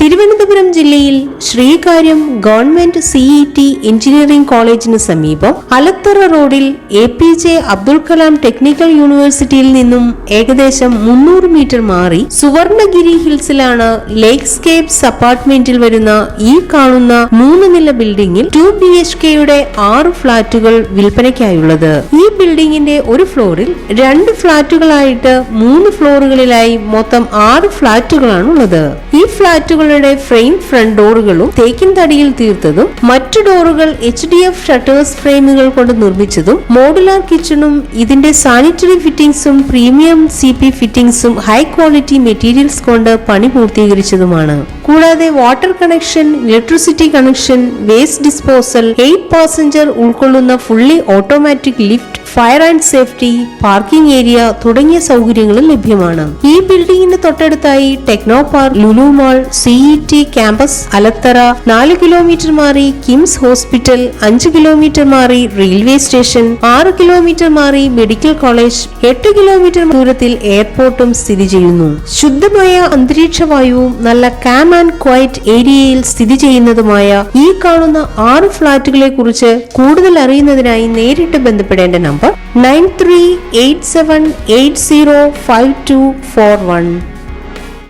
തിരുവനന്തപുരം ജില്ലയിൽ Sreekaryam government CET engineering കോളേജിന് സമീപം അലത്തറ റോഡിൽ APJ അബ്ദുൽ കലാം ടെക്നിക്കൽ യൂണിവേഴ്സിറ്റിയിൽ നിന്നും ഏകദേശം 300 മീറ്റർ മാറി സുവർണഗിരി ഹിൽസിലാണ് ലേക്സ്കേപ്സ് അപ്പാർട്ട്മെന്റിൽ വരുന്ന ഈ കാണുന്ന 3 നില ബിൽഡിംഗിൽ 2 BHKയുടെ 6 ഫ്ളാറ്റുകൾ വിൽപ്പനയ്ക്കായുള്ളത്. ഈ ബിൽഡിംഗിന്റെ ഒരു ഫ്ലോറിൽ 2 ഫ്ളാറ്റുകളായിട്ട് 3 ഫ്ലോറുകളിലായി മൊത്തം 6 ഫ്ളാറ്റുകളാണുള്ളത്. ഈ ഫ്ളാറ്റുകളുടെ ഫ്രെയിം ഫ്രണ്ട് ഡോറുകളും തേക്കിൻ തടിയിൽ തീർത്തതും മറ്റു ഡോറുകൾ HDF ഷട്ടേഴ്സ് ഫ്രെയിമുകൾ കൊണ്ട് നിർമ്മിച്ചതും മോഡുലാർ കിച്ചണും ഇതിന്റെ സാനിറ്ററി ഫിറ്റിംഗ്സും പ്രീമിയം CP ഫിറ്റിംഗ്സും ഹൈ ക്വാളിറ്റി മെറ്റീരിയൽസ് കൊണ്ട് പണി പൂർത്തീകരിച്ചതുമാണ്. കൂടാതെ water connection, electricity connection, waste disposal, 8 passenger ഉൾക്കൊള്ളുന്ന fully automatic lift, fire and safety, parking area തുടങ്ങിയ സൗകര്യങ്ങളും ലഭ്യമാണ്. ഈ ബിൽഡിംഗിന് തൊട്ടടുത്തായി techno park, Lulu mall, CET campus Alathara, 4 kilometre മാറി കിംസ് ഹോസ്പിറ്റൽ, 5 കിലോമീറ്റർ മാറി റെയിൽവേ സ്റ്റേഷൻ, 6 കിലോമീറ്റർ മാറി മെഡിക്കൽ കോളേജ്, 8 കിലോമീറ്റർ ദൂരത്തിൽ എയർപോർട്ടും സ്ഥിതി ചെയ്യുന്നു. ശുദ്ധമായ അന്തരീക്ഷ വായുവും നല്ല കാം ആൻഡ് ക്വയറ്റ് ഏരിയയിൽ സ്ഥിതി ചെയ്യുന്നതുമായ ഈ കാണുന്ന 6 ഫ്ളാറ്റുകളെ കുറിച്ച് കൂടുതൽ അറിയുന്നതിനായി നേരിട്ട് ബന്ധപ്പെടേണ്ട നമ്പർ 9387805241.